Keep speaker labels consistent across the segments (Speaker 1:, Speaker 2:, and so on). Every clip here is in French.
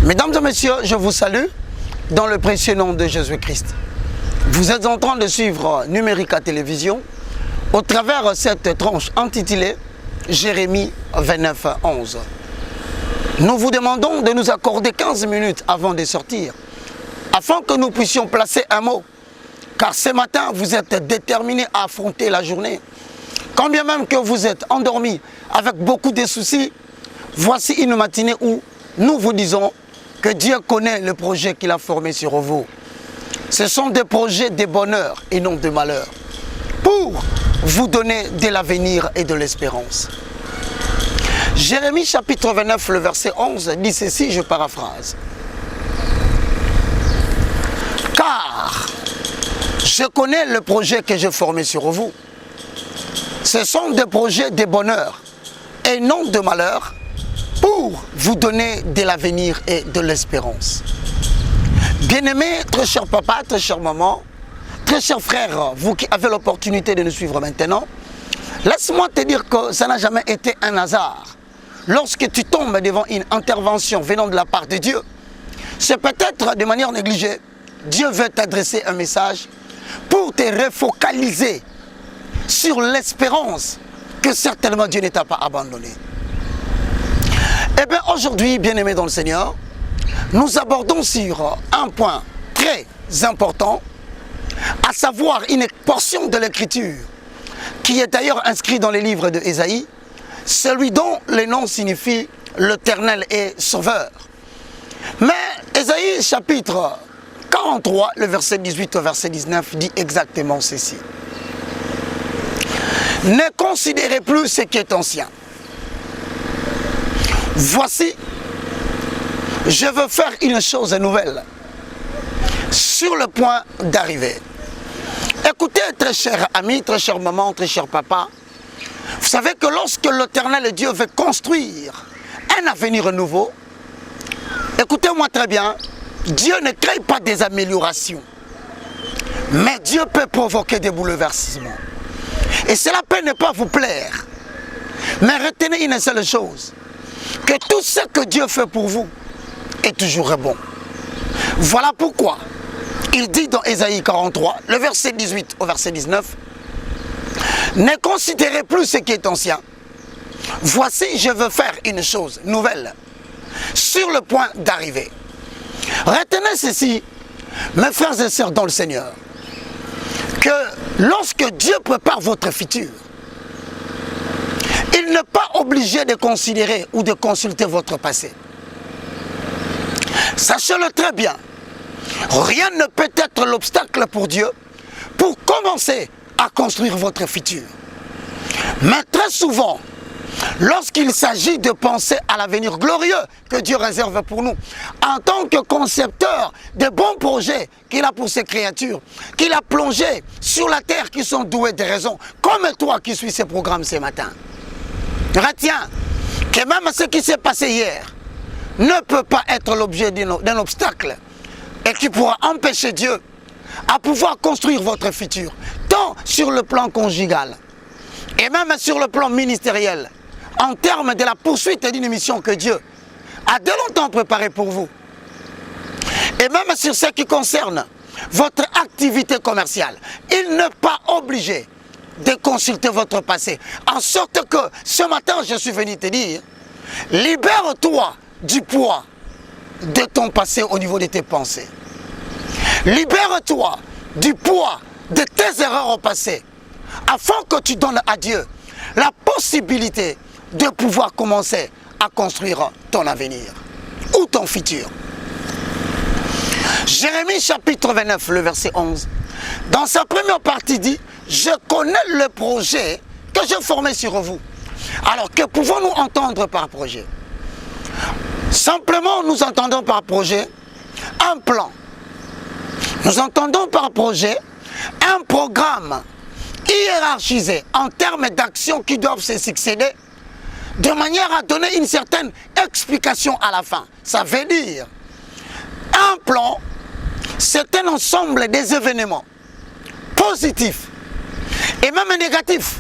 Speaker 1: Mesdames et messieurs, je vous salue dans le précieux nom de Jésus-Christ. Vous êtes en train de suivre Numérica Télévision au travers cette tranche intitulée Jérémie 29, 11. Nous vous demandons de nous accorder 15 minutes avant de sortir afin que nous puissions placer un mot. Car ce matin, vous êtes déterminés à affronter la journée. Quand bien même que vous êtes endormis avec beaucoup de soucis, voici une matinée où nous vous disons que Dieu connaît le projet qu'il a formé sur vous. Ce sont des projets de bonheur et non de malheur, pour vous donner de l'avenir et de l'espérance. Jérémie chapitre 29, le verset 11 dit ceci, je paraphrase. Car je connais le projet que j'ai formé sur vous. Ce sont des projets de bonheur et non de malheur, pour vous donner de l'avenir et de l'espérance. Bien-aimés, très cher papa, très chère maman, très chers frères, vous qui avez l'opportunité de nous suivre maintenant, laisse-moi te dire que ça n'a jamais été un hasard. Lorsque tu tombes devant une intervention venant de la part de Dieu, c'est peut-être de manière négligée. Dieu veut t'adresser un message pour te refocaliser sur l'espérance que certainement Dieu ne t'a pas abandonné. Eh bien aujourd'hui, bien-aimés dans le Seigneur, nous abordons sur un point très important, à savoir une portion de l'Écriture qui est d'ailleurs inscrite dans les livres de Ésaïe, celui dont le nom signifie l'Éternel est sauveur. Mais Ésaïe chapitre 43, le verset 18 au verset 19 dit exactement ceci. Ne considérez plus ce qui est ancien. Voici, je veux faire une chose nouvelle sur le point d'arriver. Écoutez, très chers amis, très chère maman, très cher papa, vous savez que lorsque l'Éternel Dieu veut construire un avenir nouveau, écoutez-moi très bien, Dieu ne crée pas des améliorations, mais Dieu peut provoquer des bouleversements. Et cela peut ne pas vous plaire, mais retenez une seule chose, que tout ce que Dieu fait pour vous est toujours bon. Voilà pourquoi il dit dans Ésaïe 43, le verset 18 au verset 19, ne considérez plus ce qui est ancien. Voici, je veux faire une chose nouvelle sur le point d'arriver. Retenez ceci, mes frères et sœurs dans le Seigneur, que lorsque Dieu prépare votre futur, il n'est pas obligé de considérer ou de consulter votre passé. Sachez-le très bien, rien ne peut être l'obstacle pour Dieu pour commencer à construire votre futur. Mais très souvent, lorsqu'il s'agit de penser à l'avenir glorieux que Dieu réserve pour nous, en tant que concepteur de bons projets qu'il a pour ses créatures, qu'il a plongés sur la terre qui sont doués de raison, comme toi qui suis ces programmes ce matin. Retiens que même ce qui s'est passé hier ne peut pas être l'objet d'un obstacle et qui pourra empêcher Dieu à pouvoir construire votre futur, tant sur le plan conjugal et même sur le plan ministériel, en termes de la poursuite d'une mission que Dieu a de longtemps préparée pour vous. Et même sur ce qui concerne votre activité commerciale, il n'est pas obligé de consulter votre passé. En sorte que ce matin, je suis venu te dire, libère-toi du poids de ton passé au niveau de tes pensées. Libère-toi du poids de tes erreurs au passé, afin que tu donnes à Dieu la possibilité de pouvoir commencer à construire ton avenir ou ton futur. Jérémie chapitre 29, le verset 11, dans sa première partie dit, je connais le projet que j'ai formé sur vous. Alors, que pouvons-nous entendre par projet? Simplement, nous entendons par projet un plan. Nous entendons par projet un programme hiérarchisé en termes d'actions qui doivent se succéder, de manière à donner une certaine explication à la fin. Ça veut dire, un plan, c'est un ensemble des événements positifs et même négatifs,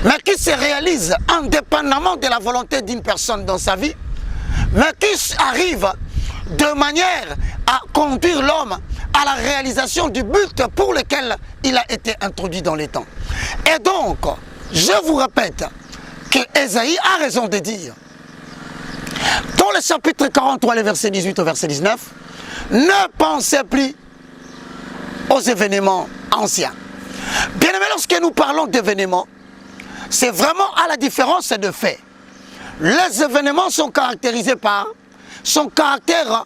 Speaker 1: mais qui se réalisent indépendamment de la volonté d'une personne dans sa vie, mais qui arrivent de manière à conduire l'homme à la réalisation du but pour lequel il a été introduit dans les temps. Et donc, je vous répète que Ésaïe a raison de dire, dans le chapitre 43, le verset 18 au verset 19, ne pensez plus aux événements anciens. Bien aimé, lorsque nous parlons d'événements, c'est vraiment à la différence de faits. Les événements sont caractérisés par son caractère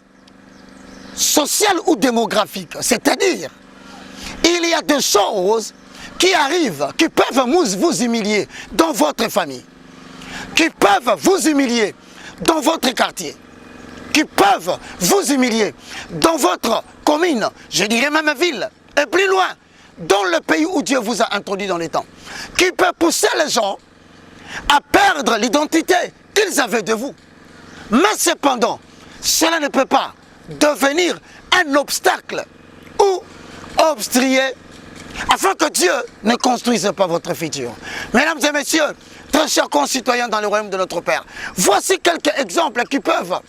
Speaker 1: social ou démographique. C'est-à-dire, il y a des choses qui arrivent, qui peuvent vous humilier dans votre famille, qui peuvent vous humilier dans votre quartier, qui peuvent vous humilier dans votre commune, je dirais même ville, et plus loin, dans le pays où Dieu vous a introduit dans les temps, qui peut pousser les gens à perdre l'identité qu'ils avaient de vous. Mais cependant, cela ne peut pas devenir un obstacle ou obstruer afin que Dieu ne construise pas votre futur. Mesdames et messieurs, très chers concitoyens dans le royaume de notre Père, voici quelques exemples qui peuvent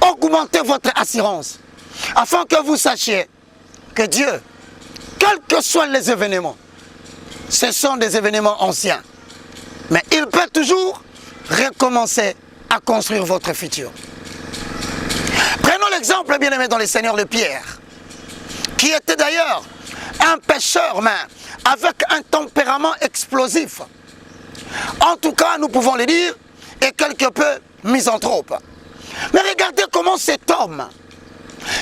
Speaker 1: augmenter votre assurance afin que vous sachiez que Dieu, quels que soient les événements, ce sont des événements anciens, mais il peut toujours recommencer à construire votre futur. Prenons l'exemple bien aimé dans les Seigneurs de Pierre, qui était d'ailleurs un pêcheur, mais avec un tempérament explosif. En tout cas, nous pouvons le dire, et quelque peu misanthrope. Mais regardez comment cet homme,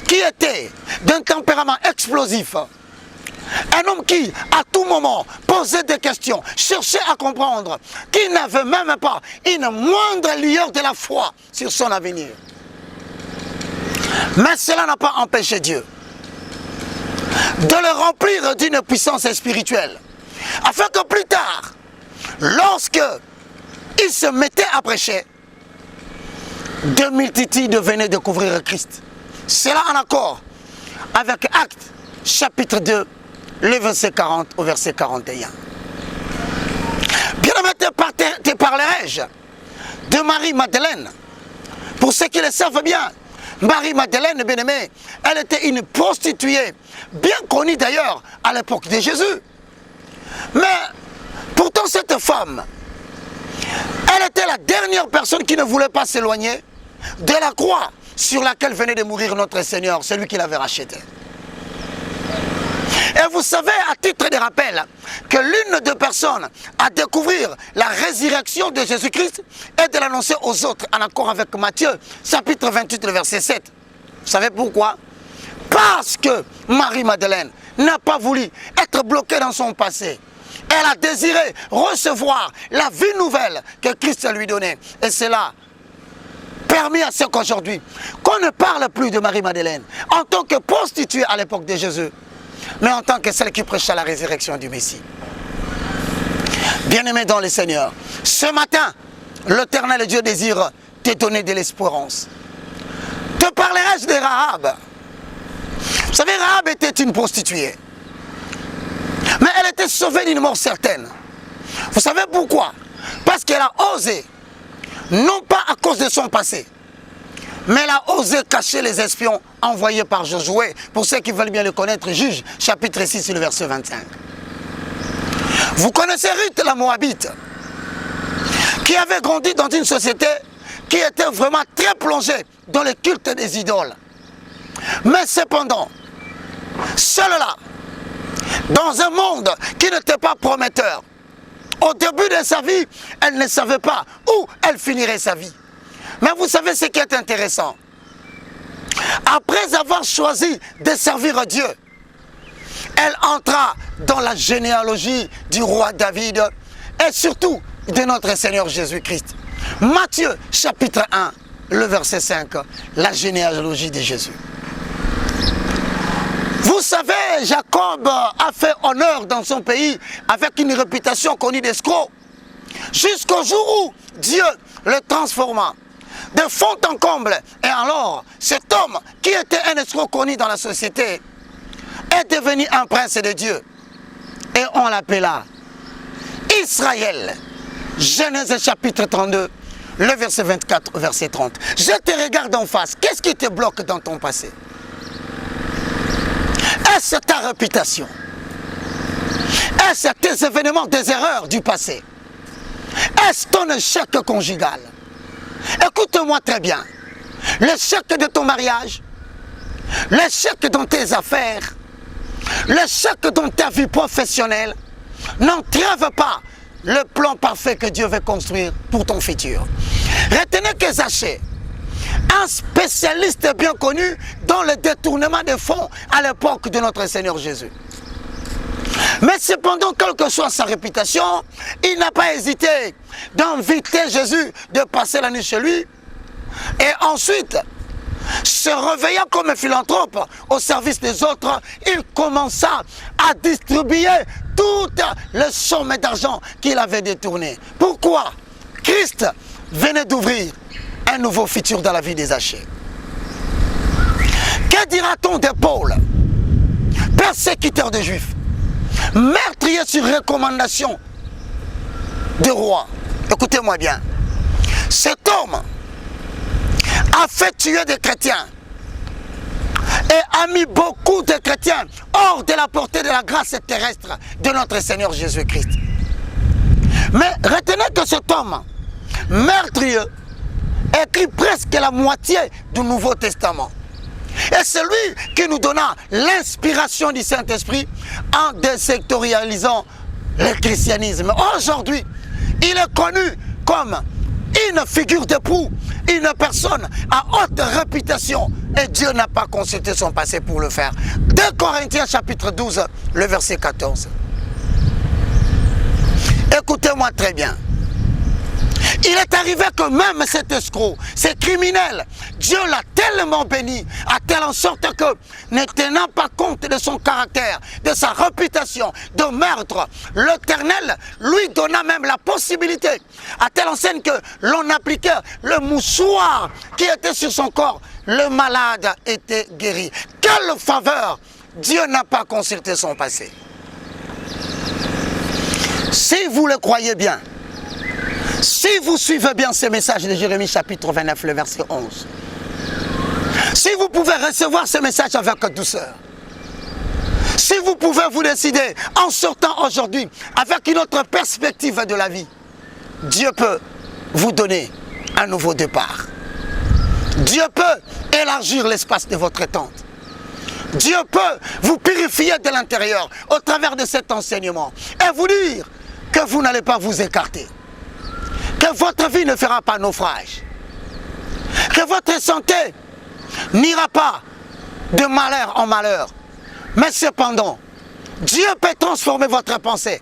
Speaker 1: qui était d'un tempérament explosif, un homme qui, à tout moment, posait des questions, cherchait à comprendre, qui n'avait même pas une moindre lueur de la foi sur son avenir. Mais cela n'a pas empêché Dieu de le remplir d'une puissance spirituelle, afin que plus tard, lorsque il se mettait à prêcher, de multitudes venaient découvrir Christ. Cela en accord avec Actes, chapitre 2, le verset 40 au verset 41. Bien aimé, te parlerai-je de Marie-Madeleine. Pour ceux qui le savent bien, Marie-Madeleine, bien aimée, elle était une prostituée, bien connue d'ailleurs à l'époque de Jésus. Mais pourtant cette femme, elle était la dernière personne qui ne voulait pas s'éloigner de la croix sur laquelle venait de mourir notre Seigneur, celui qui l'avait racheté. Et vous savez, à titre de rappel, que l'une des personnes à découvrir la résurrection de Jésus-Christ et de l'annoncer aux autres, en accord avec Matthieu, chapitre 28, le verset 7. Vous savez pourquoi? Parce que Marie-Madeleine n'a pas voulu être bloquée dans son passé. Elle a désiré recevoir la vie nouvelle que Christ lui donnait. Et cela permis à ce qu'aujourd'hui, qu'on ne parle plus de Marie-Madeleine en tant que prostituée à l'époque de Jésus, mais en tant que celle qui prêchait la résurrection du Messie. Bien-aimé dans le Seigneur, ce matin, l'Éternel Dieu désire te donner de l'espérance. Te parlerai-je de Rahab? Vous savez, Rahab était une prostituée, mais elle était sauvée d'une mort certaine. Vous savez pourquoi? Parce qu'elle a osé, non pas à cause de son passé, mais elle a osé cacher les espions envoyés par Josué. Pour ceux qui veulent bien le connaître, Juge, chapitre 6, le verset 25. Vous connaissez Ruth, la Moabite, qui avait grandi dans une société qui était vraiment très plongée dans le culte des idoles. Mais cependant, celle-là, dans un monde qui n'était pas prometteur, au début de sa vie, elle ne savait pas où elle finirait sa vie. Mais vous savez ce qui est intéressant? Après avoir choisi de servir Dieu, elle entra dans la généalogie du roi David et surtout de notre Seigneur Jésus-Christ. Matthieu chapitre 1, le verset 5, la généalogie de Jésus. Vous savez, Jacob a fait honneur dans son pays avec une réputation connue d'escroc. Jusqu'au jour où Dieu le transforma de fond en comble. Et alors, cet homme qui était un escroc connu dans la société est devenu un prince de Dieu. Et on l'appela Israël. Genèse chapitre 32, le verset 24 au verset 30. Je te regarde en face. Qu'est-ce qui te bloque dans ton passé? Est-ce ta réputation? Est-ce tes événements, des erreurs du passé? Est-ce ton échec conjugal? Écoute-moi très bien. L'échec de ton mariage, l'échec dans tes affaires, l'échec dans ta vie professionnelle n'entrave pas le plan parfait que Dieu veut construire pour ton futur. Retenez que Zachée, un spécialiste bien connu dans le détournement des fonds à l'époque de notre Seigneur Jésus. Mais cependant, quelle que soit sa réputation, il n'a pas hésité d'inviter Jésus de passer la nuit chez lui. Et ensuite, se réveillant comme un philanthrope au service des autres, il commença à distribuer toutes les sommes d'argent qu'il avait détournées. Pourquoi? Christ venait d'ouvrir un nouveau futur dans la vie des Zachée. Que dira-t-on de Paul, persécuteur des Juifs, meurtrier sur recommandation du roi? Écoutez-moi bien. Cet homme a fait tuer des chrétiens et a mis beaucoup de chrétiens hors de la portée de la grâce terrestre de notre Seigneur Jésus-Christ. Mais retenez que cet homme meurtrier écrit presque la moitié du Nouveau Testament. Et c'est lui qui nous donna l'inspiration du Saint-Esprit en désectorialisant le christianisme. Aujourd'hui, il est connu comme une figure de proue, une personne à haute réputation. Et Dieu n'a pas consulté son passé pour le faire. 2 Corinthiens chapitre 12, le verset 14. Écoutez-moi très bien. Il est arrivé que même cet escroc, ce criminel, Dieu l'a tellement béni, à telle en sorte que, ne tenant pas compte de son caractère, de sa réputation de meurtre, l'Éternel lui donna même la possibilité, à telle enseigne que l'on appliquait le mouchoir qui était sur son corps, le malade était guéri. Quelle faveur! Dieu n'a pas consulté son passé. Si vous le croyez bien, si vous suivez bien ce message de Jérémie chapitre 29, le verset 11, si vous pouvez recevoir ce message avec douceur, si vous pouvez vous décider en sortant aujourd'hui avec une autre perspective de la vie, Dieu peut vous donner un nouveau départ. Dieu peut élargir l'espace de votre tente. Dieu peut vous purifier de l'intérieur au travers de cet enseignement et vous dire que vous n'allez pas vous écarter. Que votre vie ne fera pas naufrage. Que votre santé n'ira pas de malheur en malheur. Mais cependant, Dieu peut transformer votre pensée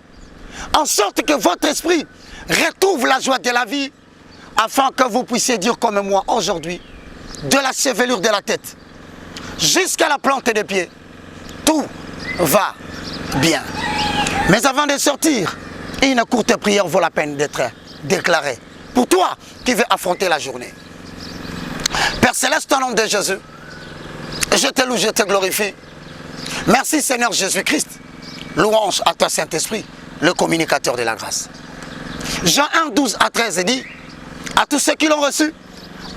Speaker 1: en sorte que votre esprit retrouve la joie de la vie afin que vous puissiez dire comme moi aujourd'hui, de la chevelure de la tête jusqu'à la plante des pieds, tout va bien. Mais avant de sortir, une courte prière vaut la peine d'être déclaré pour toi qui veux affronter la journée. Père Céleste, au nom de Jésus, je te loue, je te glorifie. Merci Seigneur Jésus-Christ. Louange à toi Saint-Esprit, le communicateur de la grâce. Jean 1, 12 à 13 dit, à tous ceux qui l'ont reçu,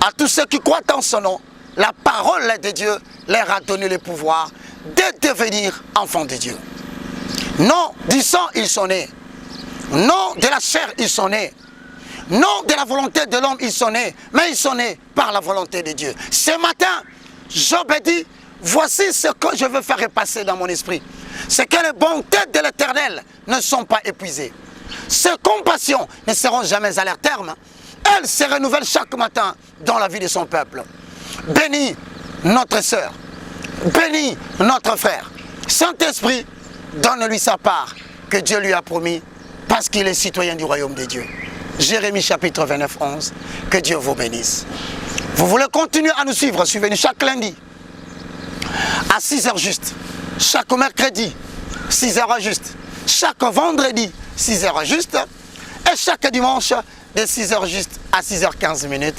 Speaker 1: à tous ceux qui croient en son nom, la parole de Dieu leur a donné le pouvoir de devenir enfants de Dieu. Non du sang ils sont nés, non de la chair ils sont nés, non de la volonté de l'homme ils sont nés, mais ils sont nés par la volonté de Dieu. Ce matin, Job dit, voici ce que je veux faire repasser dans mon esprit. C'est que les bontés de l'Éternel ne sont pas épuisées. Ses compassions ne seront jamais à leur terme. Elles se renouvellent chaque matin dans la vie de son peuple. Bénis notre sœur, bénis notre frère. Saint-Esprit, donne-lui sa part que Dieu lui a promis parce qu'il est citoyen du royaume de Dieu. Jérémie chapitre 29, 11. Que Dieu vous bénisse. Vous voulez continuer à nous suivre, suivez-nous chaque lundi à 6h juste chaque mercredi, 6h juste, chaque vendredi, 6h juste, et chaque dimanche, de 6h juste à 6h15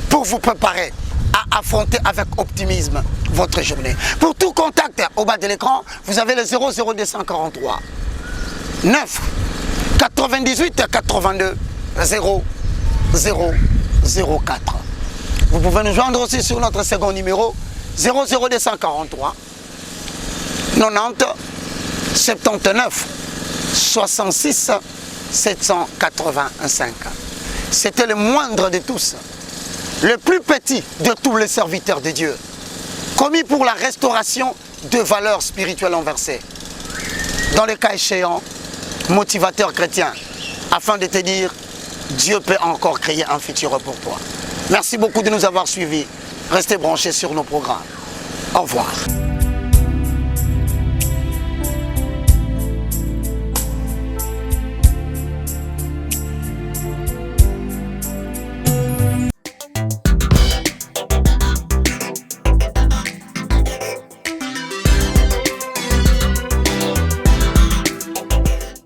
Speaker 1: pour vous préparer à affronter avec optimisme votre journée. Pour tout contact au bas de l'écran, vous avez le 00243 9 98 82 0 0 04. Vous pouvez nous joindre aussi sur notre second numéro 00243 90 79 66 785. C'était le moindre de tous, le plus petit de tous les serviteurs de Dieu, commis pour la restauration de valeurs spirituelles inversées. Dans le cas échéant, motivateur chrétien, afin de te dire, Dieu peut encore créer un futur pour toi. Merci beaucoup de nous avoir suivis. Restez branchés sur nos programmes. Au revoir.